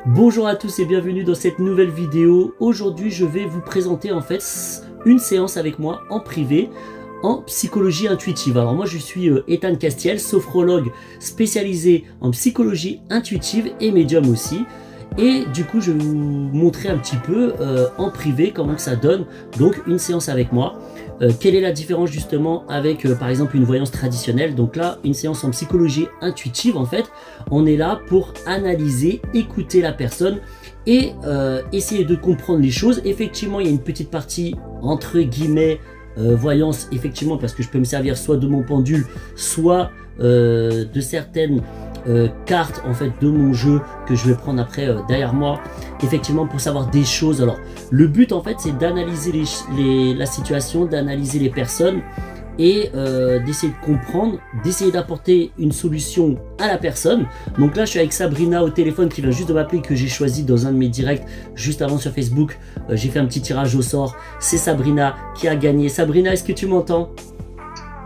Bonjour à tous et bienvenue dans cette nouvelle vidéo. Aujourd'hui je vais vous présenter en fait une séance avec moi en privé en psychologie intuitive. Alors moi je suis Ethan Castiel, sophrologue spécialisé en psychologie intuitive et médium aussi. Et du coup je vais vous montrer un petit peu en privé comment que ça donne donc une séance avec moi. Quelle est la différence justement avec par exemple une voyance traditionnelle. Donc là une séance en psychologie intuitive, en fait on est là pour analyser, écouter la personne et essayer de comprendre les choses. Effectivement il y a une petite partie entre guillemets voyance, effectivement, parce que je peux me servir soit de mon pendule, soit de certaines cartes en fait de mon jeu que je vais prendre après derrière moi, effectivement pour savoir des choses. Alors le but en fait c'est d'analyser la situation, d'analyser les personnes et d'essayer de comprendre, d'essayer d'apporter une solution à la personne. Donc là je suis avec Sabrina au téléphone qui vient juste de m'appeler, que j'ai choisi dans un de mes directs juste avant sur Facebook. J'ai fait un petit tirage au sort, c'est Sabrina qui a gagné. Sabrina, est-ce que tu m'entends?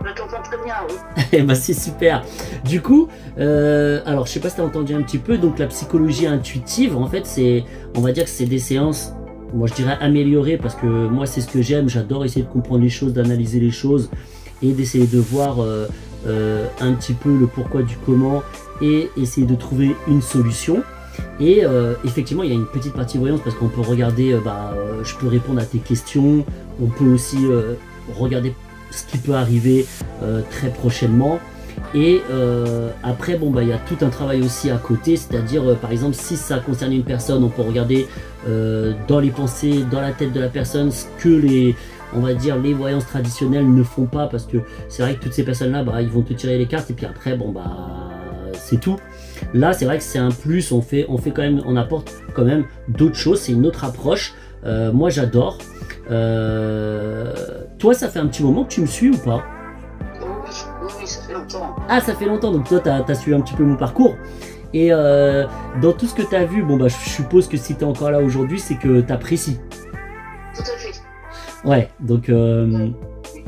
Je t'entends très bien, oui. Eh ben c'est super. Du coup, alors je sais pas si tu as entendu un petit peu, donc la psychologie intuitive en fait c'est, on va dire que c'est des séances, moi je dirais améliorées, parce que moi c'est ce que j'aime, j'adore essayer de comprendre les choses, d'analyser les choses et d'essayer de voir un petit peu le pourquoi du comment et essayer de trouver une solution. Et effectivement il y a une petite partie voyance parce qu'on peut regarder, je peux répondre à tes questions, on peut aussi regarder ce qui peut arriver très prochainement. Et après bon il y a tout un travail aussi à côté, c'est-à-dire par exemple si ça concerne une personne, on peut regarder dans les pensées, dans la tête de la personne, ce que on va dire les voyances traditionnelles ne font pas, parce que c'est vrai que toutes ces personnes là ils vont te tirer les cartes et puis après c'est tout. Là c'est vrai que c'est un plus, on fait quand même, on apporte quand même d'autres choses, c'est une autre approche. Moi j'adore. Toi ça fait un petit moment que tu me suis ou pas? Oui, ça fait longtemps. Ah, ça fait longtemps, donc toi t'as suivi un petit peu mon parcours. Et dans tout ce que tu as vu, je suppose que si tu es encore là aujourd'hui, c'est que tu apprécies. Tout à fait. Ouais, donc Du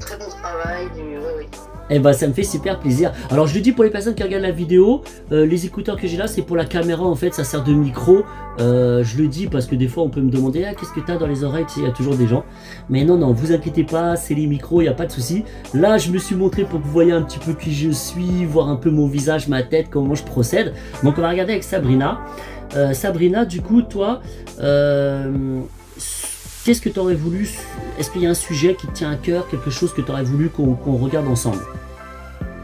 très bon travail, oui. eh ben ça me fait super plaisir. Alors je le dis pour les personnes qui regardent la vidéo, les écouteurs que j'ai là c'est pour la caméra en fait, ça sert de micro. Je le dis parce que des fois on peut me demander qu'est-ce que tu as dans les oreilles, tu sais, il y a toujours des gens. Mais non, vous inquiétez pas, c'est les micros, il n'y a pas de souci. Là je me suis montré pour que vous voyez un petit peu qui je suis, voir un peu mon visage, ma tête, comment je procède. Donc on va regarder avec Sabrina. Sabrina, du coup toi, qu'est-ce que tu aurais voulu, est-ce qu'il y a un sujet qui te tient à cœur, quelque chose que tu aurais voulu qu'on regarde ensemble?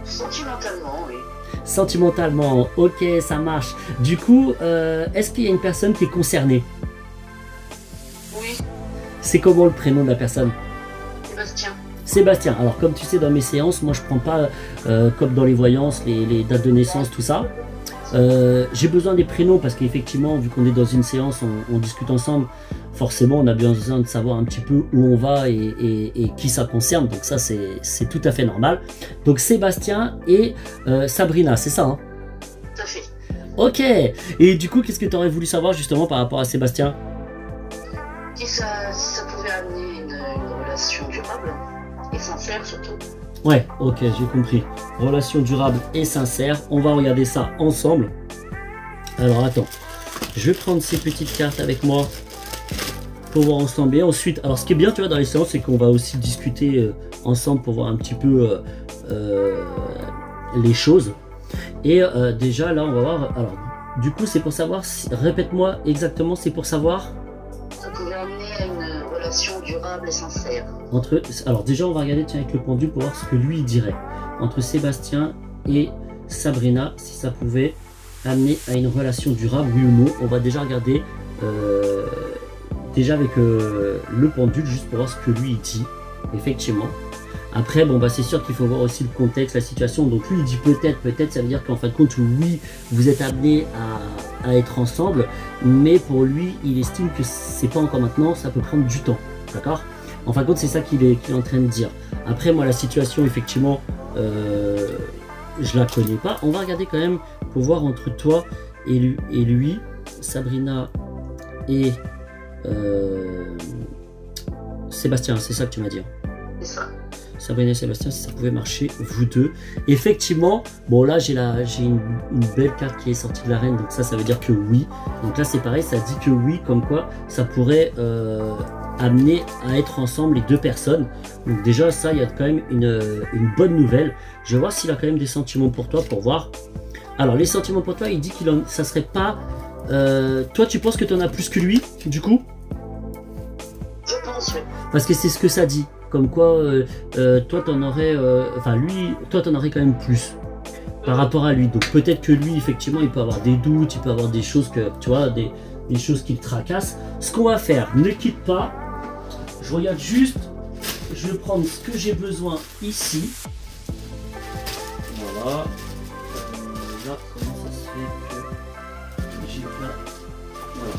Sentimentalement, oui. Sentimentalement, ok, ça marche. Du coup, est-ce qu'il y a une personne qui est concernée? Oui. C'est comment le prénom de la personne? Sébastien. Sébastien. Alors comme tu sais, dans mes séances, moi je prends pas, comme dans les voyances, les dates de naissance, tout ça. J'ai besoin des prénoms parce qu'effectivement, vu qu'on est dans une séance, on discute ensemble, forcément on a besoin de savoir un petit peu où on va et qui ça concerne, donc ça c'est tout à fait normal. Donc Sébastien et Sabrina, c'est ça, hein? Tout à fait. Ok. Et du coup, qu'est-ce que tu aurais voulu savoir justement par rapport à Sébastien? Si ça pouvait amener une relation durable et sincère surtout. Ouais, ok, j'ai compris. Relation durable et sincère. On va regarder ça ensemble. Alors attends, je vais prendre ces petites cartes avec moi pour voir ensemble. Et ensuite, alors ce qui est bien, tu vois, dans les séances, c'est qu'on va aussi discuter ensemble pour voir un petit peu les choses. Et déjà là, on va voir. Alors, du coup, c'est pour savoir. Répète-moi exactement. C'est pour savoir. Ça pouvait amener à une relation durable et sincère. Alors déjà on va regarder avec le pendule pour voir ce que lui il dirait entre Sébastien et Sabrina, si ça pouvait amener à une relation durable, oui ou non. On va déjà regarder déjà avec le pendule juste pour voir ce que lui il dit. Effectivement, après c'est sûr qu'il faut voir aussi le contexte, la situation. Donc lui il dit peut-être, ça veut dire qu'en fin de compte oui vous êtes amenés à être ensemble, mais pour lui il estime que c'est pas encore maintenant, ça peut prendre du temps, d'accord? En fin de compte c'est ça qu'il est en train de dire. Après moi la situation effectivement je la connais pas. On va regarder quand même pour voir entre toi et lui, Sabrina et Sébastien, c'est ça que tu m'as dit. C'est ça. Sabrina et Sébastien, si ça pouvait marcher, vous deux. Effectivement, bon là j'ai une belle carte qui est sortie de l'arène, donc ça veut dire que oui. Donc là c'est pareil, ça dit que oui, comme quoi ça pourrait amener à être ensemble les deux personnes. Donc déjà ça, il y a quand même une bonne nouvelle. Je vais voir s'il a quand même des sentiments pour toi, pour voir. Alors les sentiments pour toi, il dit ça serait pas... toi tu penses que tu en as plus que lui, du coup? Je pense, oui. Parce que c'est ce que ça dit. Comme quoi, toi t'en aurais... Enfin lui, toi t'en aurais quand même plus par rapport à lui. Donc peut-être que lui, effectivement, il peut avoir des doutes, il peut avoir des choses que... Tu vois, des choses qui le tracassent. Ce qu'on va faire, ne quitte pas. Je regarde juste. Je vais prendre ce que j'ai besoin ici. Voilà. Là, comment ça se fait que j'ai pas... Voilà.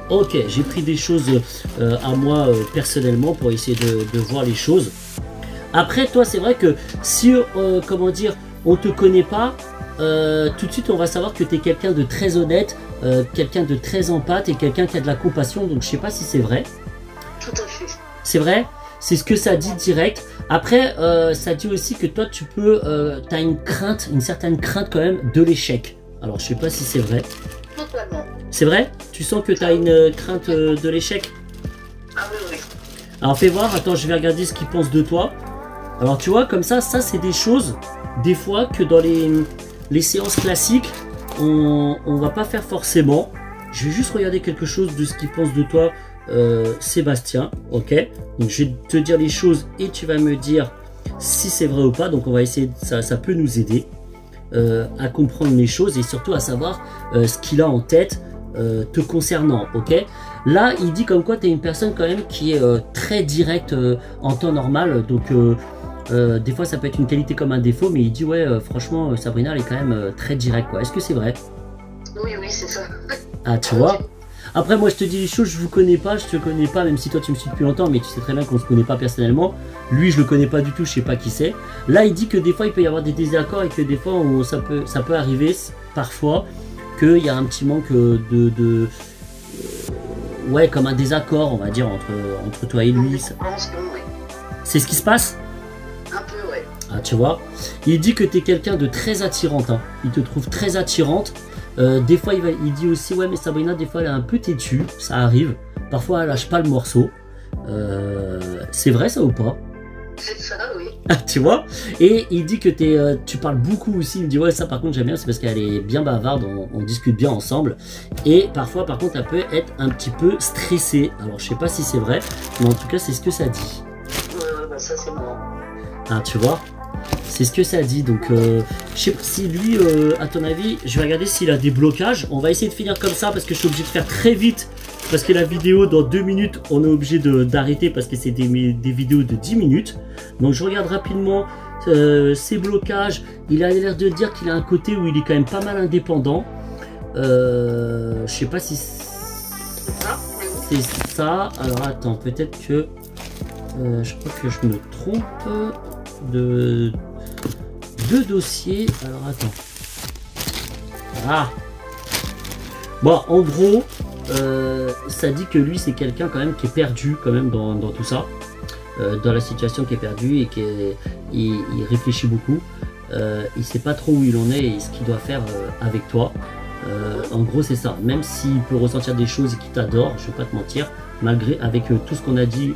Ok, j'ai pris des choses à moi personnellement pour essayer de voir les choses. Après, toi, c'est vrai que si, comment dire, on te connaît pas, tout de suite, on va savoir que tu es quelqu'un de très honnête, quelqu'un de très empathe et quelqu'un qui a de la compassion. Donc, je sais pas si c'est vrai. Tout à fait. C'est vrai? C'est ce que ça dit direct. Après, ça dit aussi que toi, tu peux, tu as une crainte, une certaine crainte quand même de l'échec. Alors, je sais pas si c'est vrai. Totalement. C'est vrai? Tu sens que tu as une crainte de l'échec? Ah oui, oui. Alors, fais voir. Attends, je vais regarder ce qu'il pense de toi. Alors, tu vois, comme ça c'est des choses, des fois, que dans les séances classiques, on va pas faire forcément. Je vais juste regarder quelque chose de ce qu'il pense de toi, Sébastien. Ok? Donc, je vais te dire les choses et tu vas me dire si c'est vrai ou pas. Donc, on va essayer, ça peut nous aider à comprendre les choses et surtout à savoir ce qu'il a en tête te concernant. Ok? Là, il dit comme quoi tu es une personne quand même qui est très directe en temps normal. Donc, des fois, ça peut être une qualité comme un défaut, mais il dit ouais, franchement, Sabrina, elle est quand même très directe. Est-ce que c'est vrai? Oui, oui, c'est ça. Ah, tu vois? Après, moi, je te dis les choses, je vous connais pas, je te connais pas, même si toi, tu me suis depuis longtemps, mais tu sais très bien qu'on se connaît pas personnellement. Lui, je le connais pas du tout, je sais pas qui c'est. Là, il dit que des fois, il peut y avoir des désaccords et que des fois, ça peut arriver, parfois, qu'il y a un petit manque ouais, comme un désaccord, on va dire, entre toi et lui. C'est ce qui se passe? Un peu, ouais. Ah, tu vois, il dit que tu es quelqu'un de très attirante, hein. Il te trouve très attirante. Des fois, il dit aussi, ouais, mais Sabrina, des fois, elle est un peu têtue, ça arrive. Parfois, elle lâche pas le morceau. C'est vrai, ça ou pas? C'est ça, oui. Ah, tu vois. Et il dit que tu parles beaucoup aussi. Il me dit, ouais, ça, par contre, j'aime bien, c'est parce qu'elle est bien bavarde, on discute bien ensemble. Et parfois, par contre, elle peut être un petit peu stressée. Alors, je sais pas si c'est vrai, mais en tout cas, c'est ce que ça dit. Ouais, bah ça, c'est moi. Ah, tu vois, c'est ce que ça dit. Donc, je sais pas si lui, à ton avis, je vais regarder s'il a des blocages. On va essayer de finir comme ça parce que je suis obligé de faire très vite. Parce que la vidéo, dans 2 minutes, on est obligé d'arrêter parce que c'est des vidéos de 10 minutes. Donc, je regarde rapidement ses blocages. Il a l'air de dire qu'il a un côté où il est quand même pas mal indépendant. Je sais pas si c'est ça. Alors, attends, peut-être que... je crois que je me trompe de dossier. Alors attends. Ah. Bon, en gros, ça dit que lui c'est quelqu'un quand même qui est perdu quand même dans tout ça, dans la situation qui est perdue et il réfléchit beaucoup. Il sait pas trop où il en est et ce qu'il doit faire avec toi. En gros c'est ça. Même s'il peut ressentir des choses et qu'il t'adore, je vais pas te mentir. Malgré, avec tout ce qu'on a dit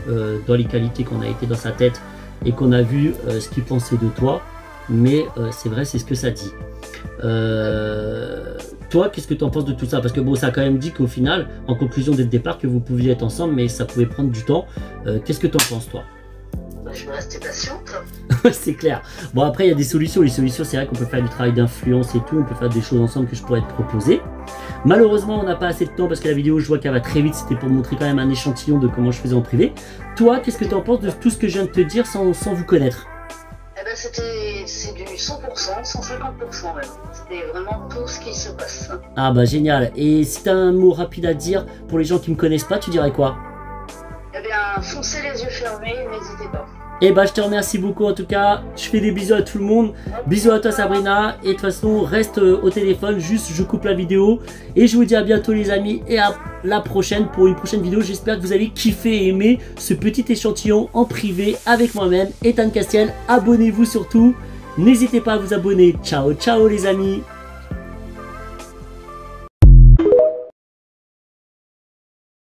dans les qualités qu'on a été dans sa tête et qu'on a vu ce qu'il pensait de toi, mais c'est vrai, c'est ce que ça dit. Toi, qu'est-ce que tu en penses de tout ça? Parce que bon, ça a quand même dit qu'au final, en conclusion dès le départ, que vous pouviez être ensemble, mais ça pouvait prendre du temps. Qu'est-ce que tu en penses, toi? Bah, je vais rester patiente. C'est clair. Bon, après, il y a des solutions. Les solutions, c'est vrai qu'on peut faire du travail d'influence et tout. On peut faire des choses ensemble que je pourrais te proposer. Malheureusement, on n'a pas assez de temps parce que la vidéo, je vois qu'elle va très vite. C'était pour montrer quand même un échantillon de comment je faisais en privé. Toi, qu'est-ce que tu en penses de tout ce que je viens de te dire sans vous connaître? Eh ben, c'est du 100%, 150% même. C'était vraiment tout ce qui se passe. Ah bah génial. Et si tu as un mot rapide à dire pour les gens qui me connaissent pas, tu dirais quoi? Eh bien, foncez les yeux fermés, n'hésitez pas. Et bah je te remercie beaucoup en tout cas, je fais des bisous à tout le monde, bisous à toi Sabrina, et de toute façon reste au téléphone, juste je coupe la vidéo, et je vous dis à bientôt les amis, et à la prochaine pour une prochaine vidéo. J'espère que vous avez kiffé et aimé ce petit échantillon en privé avec moi-même, Ethan Castiel. Abonnez-vous surtout, n'hésitez pas à vous abonner, ciao ciao les amis.